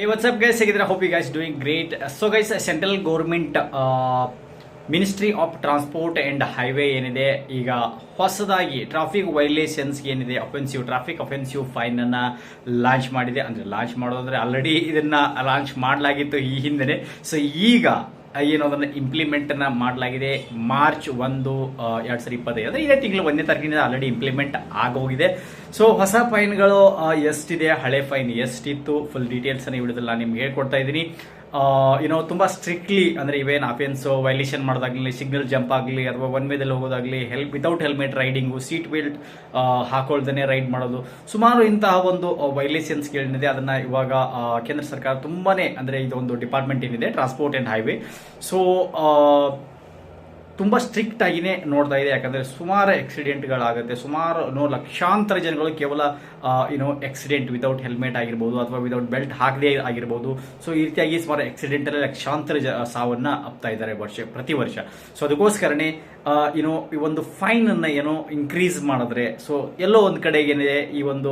Hey, what's up, guys? Segidra, hope you guys doing great. So, guys, central government ministry of transport and highway ಏನಿದೆ ಈಗ ಹೊಸದಾಗಿ traffic violations ಏನಿದೆ traffic offensive ಫೈನನ್ನು launch ಮಾಡಿದೆ. ಅಂದರೆ launch ಮಾಡೋದಂದರೆ already ಇದನ್ನು launch ಮಾಡಲಾಗಿತ್ತು ಈ ಹಿಂದೆ. ಸೊ ಈಗ ಏನು ಅದನ್ನು ಇಂಪ್ಲಿಮೆಂಟನ್ನು ಮಾಡಲಾಗಿದೆ. ಮಾರ್ಚ್ 1, 2025 ಅಂದರೆ ಇದೇ ತಿಂಗಳು 1ನೇ ತಾರೀಕಿನಿಂದ ಆಲ್ರೆಡಿ ಇಂಪ್ಲಿಮೆಂಟ್ ಆಗೋಗಿದೆ. ಸೊ ಹೊಸ ಫೈನ್ಗಳು ಎಷ್ಟಿದೆ, ಹಳೆ ಫೈನ್ ಎಷ್ಟಿತ್ತು, ಫುಲ್ ಡೀಟೇಲ್ಸನ್ನು ಈ ವಿಡಿಯೋದಲ್ಲಿ ನಾನು ನಿಮ್ಗೆ ಹೇಳ್ಕೊಡ್ತಾ ಇದ್ದೀನಿ. ತುಂಬ ಸ್ಟ್ರಿಕ್ಟ್ಲಿ ಅಂದರೆ ಇವೇನು ಅಫೆನ್ಸು ವೈಲೇಷನ್ ಮಾಡೋದಾಗಲಿ, ಸಿಗ್ನಲ್ ಜಂಪ್ ಆಗಲಿ ಅಥವಾ ಒನ್ ವೇದಲ್ಲಿ ಹೋಗೋದಾಗಲಿ, without helmet riding, seat belt ಹಾಕೊಳ್ದೇ ರೈಡ್ ಮಾಡೋದು, ಸುಮಾರು ಇಂತಹ ಒಂದು ವೈಲೇಷನ್ಸ್ಗಳೇನಿದೆ ಅದನ್ನು ಇವಾಗ ಕೇಂದ್ರ ಸರ್ಕಾರ ತುಂಬಾ ಅಂದರೆ ಇದೊಂದು ಡಿಪಾರ್ಟ್ಮೆಂಟ್ ಏನಿದೆ ಟ್ರಾನ್ಸ್ಪೋರ್ಟ್ ಆ್ಯಂಡ್ ಹೈವೇ, ಸೊ ತುಂಬ ಸ್ಟ್ರಿಕ್ಟ್ ಆಗಿನೇ ನೋಡ್ತಾ ಇದೆ. ಯಾಕಂದರೆ ಸುಮಾರು ಆಕ್ಸಿಡೆಂಟ್ಗಳಾಗುತ್ತೆ, ಸುಮಾರು ಲಕ್ಷಾಂತರ ಜನಗಳು ಕೇವಲ ಆಕ್ಸಿಡೆಂಟ್ ವಿತೌಟ್ ಹೆಲ್ಮೆಟ್ ಆಗಿರ್ಬೋದು ಅಥವಾ ವಿತೌಟ್ ಬೆಲ್ಟ್ ಹಾಕದೇ ಆಗಿರ್ಬೋದು. ಸೊ ಈ ರೀತಿಯಾಗಿ ಸುಮಾರು ಆಕ್ಸಿಡೆಂಟಲ್ಲಿ ಲಕ್ಷಾಂತರ ಸಾವನ್ನು ಅಪ್ತಾ ಇದ್ದಾರೆ ಪ್ರತಿ ವರ್ಷ. ಸೊ ಅದಕ್ಕೋಸ್ಕರನೇ ಈ ಒಂದು ಫೈನನ್ನು ಇನ್ಕ್ರೀಸ್ ಮಾಡಿದ್ರೆ, ಸೊ ಎಲ್ಲೋ ಒಂದು ಕಡೆ ಏನಿದೆ ಈ ಒಂದು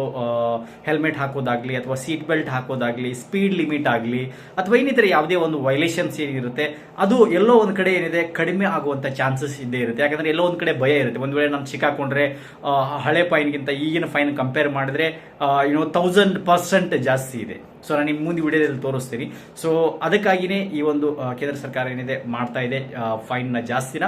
ಹೆಲ್ಮೆಟ್ ಹಾಕೋದಾಗ್ಲಿ ಅಥವಾ ಸೀಟ್ ಬೆಲ್ಟ್ ಹಾಕೋದಾಗ್ಲಿ, ಸ್ಪೀಡ್ ಲಿಮಿಟ್ ಆಗಲಿ ಅಥವಾ ಇನ್ನಿತರ ಯಾವುದೇ ಒಂದು ವೈಲೇಷನ್ಸ್ ಏನಿರುತ್ತೆ ಅದು ಎಲ್ಲೋ ಒಂದು ಕಡೆ ಏನಿದೆ ಕಡಿಮೆ ಆಗುವಂಥ ಚಾನ್ಸಸ್ ಇದ್ದೇ ಇರುತ್ತೆ. ಯಾಕಂದರೆ ಎಲ್ಲೋ ಒಂದು ಕಡೆ ಭಯ ಇರುತ್ತೆ, ಒಂದು ವೇಳೆ ನಾನು ಸಿಕ್ಕಾಕೊಂಡ್ರೆ ಹಳೆ ಫೈನ್ಗಿಂತ ಈಗಿನ ಫೈನ್ ಕಂಪೇರ್ ಮಾಡಿದ್ರೆ 1000% ಜಾಸ್ತಿ ಇದೆ. ಸೊ ನಾನು ನಿಮ್ಮ ಮುಂದೆ ವಿಡಿಯೋದಲ್ಲಿ ತೋರಿಸ್ತೀನಿ. ಸೊ ಅದಕ್ಕಾಗಿಯೇ ಈ ಒಂದು ಕೇಂದ್ರ ಸರ್ಕಾರ ಏನಿದೆ ಮಾಡ್ತಾ ಇದೆ ಫೈನ್ನ ಜಾಸ್ತಿನ.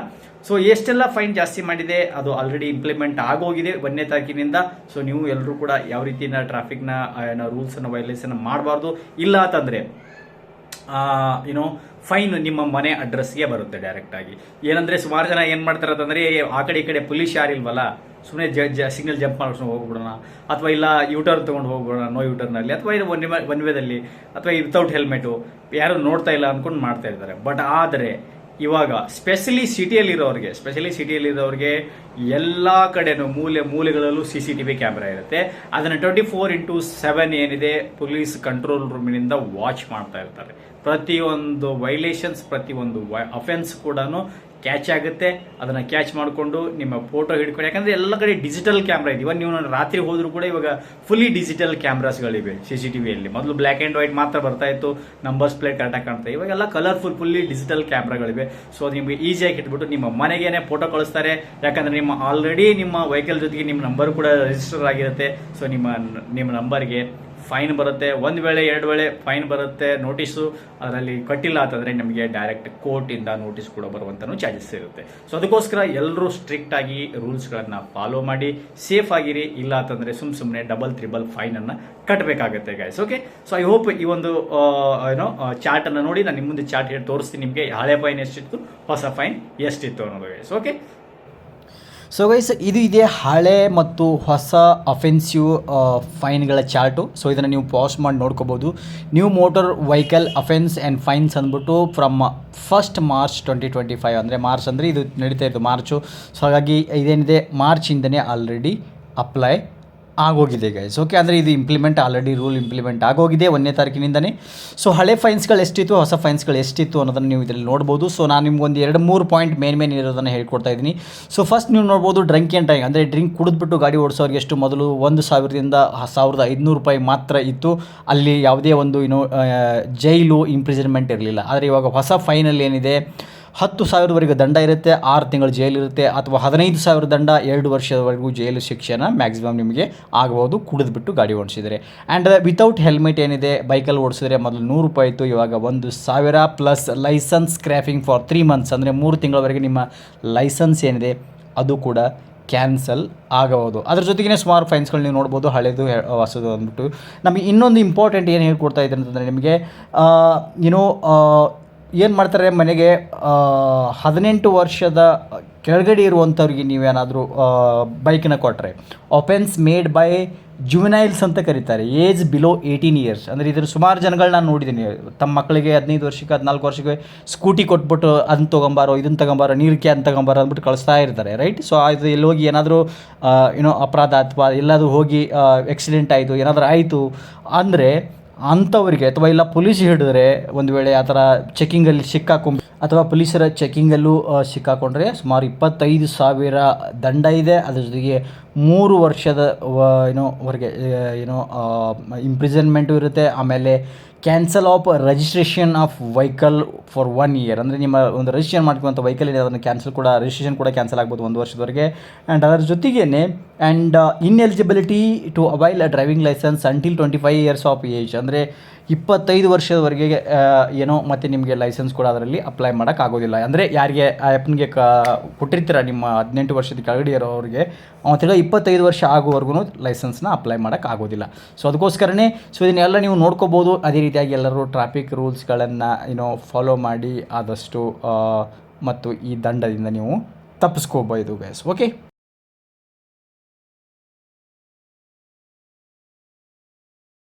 ಸೊ ಎಷ್ಟೆಲ್ಲ ಫೈನ್ ಜಾಸ್ತಿ ಮಾಡಿದೆ ಅದು ಆಲ್ರೆಡಿ ಇಂಪ್ಲಿಮೆಂಟ್ ಆಗೋಗಿದೆ 1ನೇ ತಾರೀಕಿನಿಂದ. ಸೊ ನೀವು ಎಲ್ಲರೂ ಕೂಡ ಯಾವ ರೀತಿಯ ಟ್ರಾಫಿಕ್ನ ರೂಲ್ಸನ್ನು ವೈಲೇಷನ್ ಮಾಡಬಾರ್ದು. ಇಲ್ಲ ಅಂತಂದರೆ ಫೈನ್ ನಿಮ್ಮ ಮನೆ ಅಡ್ರೆಸ್ಗೆ ಬರುತ್ತೆ ಡೈರೆಕ್ಟಾಗಿ. ಏನಂದರೆ ಸುಮಾರು ಜನ ಏನು ಮಾಡ್ತಾರೆ ಅಂತಂದರೆ ಆ ಕಡೆ ಈ ಕಡೆ ಪೊಲೀಸ್ ಯಾರಿಲ್ವಲ್ಲ, ಸುಮ್ಮನೆ ಸಿಗ್ನಲ್ ಜಂಪ್ ಮಾಡ್ಕೊಂಡು ಹೋಗ್ಬಿಡೋಣ ಅಥವಾ ಇಲ್ಲ ಯೂಟರ್ನ್ ತೊಗೊಂಡು ಹೋಗ್ಬಿಡೋಣ, ನೋ ಯೂಟರ್ನಲ್ಲಿ ಅಥವಾ ಇದು ಒನ್ ವೇದಲ್ಲಿ ಅಥವಾ ವಿತೌಟ್ ಹೆಲ್ಮೆಟು ಯಾರು ನೋಡ್ತಾ ಇಲ್ಲ ಅಂದ್ಕೊಂಡು ಮಾಡ್ತಾ ಇದ್ದಾರೆ. ಬಟ್ ಆದರೆ ಇವಾಗ ಸ್ಪೆಷಲಿ ಸಿಟಿಯಲ್ಲಿರೋರಿಗೆ ಎಲ್ಲ ಕಡೆನೂ ಮೂಲೆಗಳಲ್ಲೂ CCTV ಕ್ಯಾಮ್ರಾ ಇರುತ್ತೆ. ಅದನ್ನು 24/7 ಏನಿದೆ ಪೊಲೀಸ್ ಕಂಟ್ರೋಲ್ ರೂಮಿನಿಂದ ವಾಚ್ ಮಾಡ್ತಾ ಇರ್ತಾರೆ. ಪ್ರತಿಯೊಂದು ವೈಲೇಷನ್ಸ್, ಪ್ರತಿಯೊಂದು ಅಫೆನ್ಸ್ ಕೂಡ ಕ್ಯಾಚ್ ಆಗುತ್ತೆ. ಅದನ್ನು ಕ್ಯಾಚ್ ಮಾಡಿಕೊಂಡು ನಿಮ್ಮ ಫೋಟೋ ಹಿಡ್ಕೊಂಡು, ಯಾಕಂದರೆ ಎಲ್ಲ ಕಡೆ ಡಿಜಿಟಲ್ ಕ್ಯಾಮ್ರಾ ಇದೆ. ಇವನ್ ನೀವು ರಾತ್ರಿ ಹೋದರೂ ಕೂಡ ಇವಾಗ ಫುಲ್ಲಿ ಡಿಜಿಟಲ್ ಕ್ಯಾಮ್ರಾಸ್ಗಳಿವೆ CCTVಯಲ್ಲಿ. ಮೊದಲು ಬ್ಲ್ಯಾಕ್ ಆ್ಯಂಡ್ ವೈಟ್ ಮಾತ್ರ ಬರ್ತಾ ಇತ್ತು, ನಂಬರ್ಸ್ ಪ್ಲೇಟ್ ಕರೆಕ್ಟಾಗಿ ಕಾಣ್ತಾ. ಇವಾಗೆಲ್ಲ ಫುಲ್ಲಿ ಡಿಜಿಟಲ್ ಕ್ಯಾಮ್ರಾಗಳಿವೆ. ಸೊ ಅದು ನಿಮಗೆ ಈಸಿಯಾಗಿ ಇಟ್ಬಿಟ್ಟು ನಿಮ್ಮ ಮನೆಗೇನೆ ಫೋಟೋ ಕಳಿಸ್ತಾರೆ. ಯಾಕಂದರೆ ಆಲ್ರೆಡಿ ನಿಮ್ಮ ವೆಹಿಕಲ್ ಜೊತೆಗೆ ನಿಮ್ಮ ನಂಬರ್ ಕೂಡ ರಿಜಿಸ್ಟರ್ ಆಗಿರುತ್ತೆ. ಸೊ ನಿಮ್ಮ ನಂಬರ್ಗೆ ಫೈನ್ ಬರುತ್ತೆ. 1 ವೇಳೆ 2 ವೇಳೆ ಫೈನ್ ಬರುತ್ತೆ, ನೋಟಿಸು ಅದರಲ್ಲಿ ಕಟ್ಟಿಲ್ಲ ಅಂತಂದರೆ ನಿಮಗೆ ಡೈರೆಕ್ಟ್ ಕೋರ್ಟಿಂದ ನೋಟಿಸ್ ಕೂಡ ಬರುವಂತನೂ ಚಾರ್ಜಸ್ ಇರುತ್ತೆ. ಸೊ ಅದಕ್ಕೋಸ್ಕರ ಎಲ್ಲರೂ ಸ್ಟ್ರಿಕ್ಟ್ ಆಗಿ ರೂಲ್ಸ್ಗಳನ್ನು ಫಾಲೋ ಮಾಡಿ ಸೇಫ್ ಆಗಿರಿ. ಇಲ್ಲ ಅಂತಂದರೆ ಸುಮ್ಮನೆ ಡಬಲ್ ತ್ರಿಬಲ್ ಫೈನನ್ನು ಕಟ್ಟಬೇಕಾಗುತ್ತೆ guys. Okay, so I hope ಈ ಒಂದು ಚಾರ್ಟನ್ನು ನೋಡಿ ನಾನು ನಿಮ್ಮ ಮುಂದೆ ಚಾರ್ಟ್ ಹೇಳಿ ತೋರಿಸ್ತೀನಿ ನಿಮಗೆ ಹಳೆ ಫೈನ್ ಎಷ್ಟಿತ್ತು, ಹೊಸ ಫೈನ್ ಎಷ್ಟಿತ್ತು ಅನ್ನೋದು ಗೈಸ್. ಓಕೆ, ಸೊ ಗೈಸ್ ಇದು ಇದೆ ಹಳೆ ಮತ್ತು ಹೊಸ ಅಫೆನ್ಸಿವ್ ಫೈನ್ಗಳ ಚಾರ್ಟು. ಸೊ ಇದನ್ನು ನೀವು ಪಾಸ್ ಮಾಡಿ ನೋಡ್ಕೋಬೋದು. New motor vehicle offence and fines ಅಂದ್ಬಿಟ್ಟು ಫ್ರಮ್ 1st March 2025 ಅಂದರೆ ಮಾರ್ಚ್ ಅಂದರೆ ಇದು ನಡೀತಾ ಇತ್ತು ಮಾರ್ಚು. ಸೊ ಹಾಗಾಗಿ ಇದೇನಿದೆ ಮಾರ್ಚಿಂದನೇ ಆಲ್ರೆಡಿ ಅಪ್ಲೈ ಆಗೋಗಿದೆ ಗೈಸ್. ಓಕೆ, ಅಂದರೆ ಇದು ಆಲ್ರೆಡಿ ರೂಲ್ ಇಂಪ್ಲಿಮೆಂಟ್ ಆಗೋಗಿದೆ 1ನೇ ತಾರೀಕಿನಿಂದನೇ. ಸೊ ಹಳೆ ಫೈನ್ಸ್ಗಳು ಎಷ್ಟಿತ್ತು, ಹೊಸ ಫೈನ್ಸ್ಗಳು ಎಷ್ಟಿತ್ತು ಅನ್ನೋದನ್ನು ನೀವು ಇದರಲ್ಲಿ ನೋಡ್ಬೋದು. ಸೊ ನಾನು ನಿಮ್ಗೊಂದು 2-3 ಪಾಯಿಂಟ್ ಮೇನ್ ಇರೋದನ್ನು ಹೇಳ್ಕೊಡ್ತಾ ಇದ್ದೀನಿ. ಸೊ ಫಸ್ಟ್ ನೀವು ನೋಡ್ಬೋದು ಡ್ರಂಕ್ ಆ್ಯಂಡ್ ಡ್ರೈವ್, ಅಂದರೆ ಡ್ರಿಂಕ್ ಕುಡಿದ್ಬಿಟ್ಟು ಗಾಡಿ ಓಡಿಸೋರಿಗೆ ಎಷ್ಟು ಮೊದಲು 1,000ದಿಂದ 1,500 ರೂಪಾಯಿ ಮಾತ್ರ ಇತ್ತು. ಅಲ್ಲಿ ಯಾವುದೇ ಒಂದು ಜೈಲು ಇಂಪ್ರಿಸನ್ಮೆಂಟ್ ಇರಲಿಲ್ಲ. ಆದರೆ ಇವಾಗ ಹೊಸ ಫೈನಲ್ಲಿ ಏನಿದೆ 10,000ವರೆಗೂ ದಂಡ ಇರುತ್ತೆ, 6 ತಿಂಗಳು ಜೈಲಿರುತ್ತೆ, ಅಥವಾ 15,000 ದಂಡ, 2 ವರ್ಷದವರೆಗೂ ಜೈಲು ಶಿಕ್ಷೆನ ಮ್ಯಾಕ್ಸಿಮಮ್ ನಿಮಗೆ ಆಗಬಹುದು ಕುಡಿದ್ಬಿಟ್ಟು ಗಾಡಿ ಓಡಿಸಿದರೆ. ಆ್ಯಂಡ್ ವಿತೌಟ್ ಹೆಲ್ಮೆಟ್ ಏನಿದೆ ಬೈಕಲ್ಲಿ ಓಡಿಸಿದ್ರೆ ಮೊದಲು 100 ರೂಪಾಯಿ ಇತ್ತು, ಇವಾಗ 1,000 plus licence scrapping for 3 months, ಅಂದರೆ 3 ತಿಂಗಳವರೆಗೆ ನಿಮ್ಮ ಲೈಸೆನ್ಸ್ ಏನಿದೆ ಅದು ಕೂಡ ಕ್ಯಾನ್ಸಲ್ ಆಗಬಹುದು. ಅದ್ರ ಜೊತೆಗೇ ಸುಮಾರು ಫೈನ್ಸ್ಗಳು ನೀವು ನೋಡ್ಬೋದು, ಹಳೆದು ಹೊಸದು ಅಂದ್ಬಿಟ್ಟು. ನಮಗೆ ಇನ್ನೊಂದು ಇಂಪಾರ್ಟೆಂಟ್ ಏನು ಹೇಳ್ಕೊಡ್ತಾ ಇದ್ದಾರೆ ಅಂತಂದರೆ ನಿಮಗೆ ಏನು ಮಾಡ್ತಾರೆ, ಮನೆಗೆ 18 ವರ್ಷದ ಕೆಳಗಡೆ ಇರುವಂಥವ್ರಿಗೆ ನೀವೇನಾದರೂ ಬೈಕನ್ನ ಕೊಟ್ಟರೆ ಅಫೆನ್ಸ್ ಮೇಡ್ ಬೈ ಜುವೆನೈಲ್ಸ್ ಅಂತ ಕರೀತಾರೆ, ಏಜ್ ಬಿಲೋ 18 ಇಯರ್ಸ್. ಅಂದರೆ ಇದನ್ನು ಸುಮಾರು ಜನಗಳು ನಾನು ನೋಡಿದ್ದೀನಿ, ತಮ್ಮ ಮಕ್ಕಳಿಗೆ 15 ವರ್ಷಕ್ಕೆ 14 ವರ್ಷಕ್ಕೆ ಸ್ಕೂಟಿ ಕೊಟ್ಬಿಟ್ಟು ಅದನ್ನು ತೊಗೊಂಬಾರೋ ಇದನ್ನು ತಗೊಂಬಾರೋ ನೀರು ಕ್ಯಾನ್ ತಗೊಂಬಾರೋ ಅಂದ್ಬಿಟ್ಟು ಕಳಿಸ್ತಾ ಇರ್ತಾರೆ, ರೈಟ್. ಸೊ ಅದು ಎಲ್ಲಿ ಹೋಗಿ ಏನಾದರೂ ಅಪರಾಧ ಅಥವಾ ಎಲ್ಲಾದರೂ ಹೋಗಿ ಆಕ್ಸಿಡೆಂಟ್ ಆಯಿತು ಏನಾದರೂ ಆಯಿತು ಅಂದರೆ ಅಂಥವರಿಗೆ, ಅಥವಾ ಇಲ್ಲ ಪೊಲೀಸ್ ಹಿಡಿದ್ರೆ ಒಂದು ವೇಳೆ ಆ ಥರ ಚೆಕಿಂಗಲ್ಲಿ ಅಥವಾ ಪೊಲೀಸರ ಚೆಕಿಂಗಲ್ಲೂ ಸಿಕ್ಕಾಕೊಂಡ್ರೆ ಸುಮಾರು 25,000 ದಂಡ ಇದೆ. ಅದ್ರ ಜೊತೆಗೆ 3 ವರ್ಷದ ವರೆಗೆ ಇಂಪ್ರಿಸನ್ಮೆಂಟು ಇರುತ್ತೆ. ಆಮೇಲೆ cancel of registration of vehicle for 1 year. ಅಂದರೆ ನಿಮ್ಮ ಒಂದು ರಿಜಿಸ್ಟ್ರೇಷನ್ ಮಾಡ್ಕೊಳ್ಳುವಂಥ ವೆಹಿಕಲ್ ಇದೆ ಅದನ್ನು ರಿಜಿಸ್ಟ್ರೇಷನ್ ಕೂಡ ಕ್ಯಾನ್ಸಲ್ ಆಗ್ಬೋದು 1 ವರ್ಷದವರೆಗೆ. ಆ್ಯಂಡ್ ಅದರ ಜೊತೆಗೇನೆ and ineligibility to avail a driving licence until 25 years of age. ಅಂದರೆ 25 ವರ್ಷದವರೆಗೆ ಏನೋ ಮತ್ತು ನಿಮಗೆ ಲೈಸೆನ್ಸ್ ಕೂಡ ಅದರಲ್ಲಿ ಅಪ್ಲೈ ಮಾಡೋಕ್ಕಾಗೋದಿಲ್ಲ. ಅಂದರೆ ಯಾರಿಗೆ ಆ ಆ್ಯಪ್ನಿಗೆ ಕೊಟ್ಟಿರ್ತೀರ ನಿಮ್ಮ 18 ವರ್ಷದ ಕೆಳಗಡೆ ಇರೋರಿಗೆ ಅವತ್ತೆಲ್ಲ 25 ವರ್ಷ ಆಗೋವರೆಗೂ ಲೈಸೆನ್ಸ್ನ ಅಪ್ಲೈ ಮಾಡೋಕ್ಕಾಗೋದಿಲ್ಲ. ಸೊ ಅದಕ್ಕೋಸ್ಕರನೇ ಇದನ್ನೆಲ್ಲ ನೀವು ನೋಡ್ಕೋಬೋದು. ಅದೇ ರೀತಿಯಾಗಿ ಎಲ್ಲರೂ ಟ್ರಾಫಿಕ್ ರೂಲ್ಸ್ಗಳನ್ನು ಫಾಲೋ ಮಾಡಿ ಆದಷ್ಟು ಮತ್ತು ಈ ದಂಡದಿಂದ ನೀವು ತಪ್ಪಿಸ್ಕೋಬೋದು ಗೈಸ್. ಓಕೆ.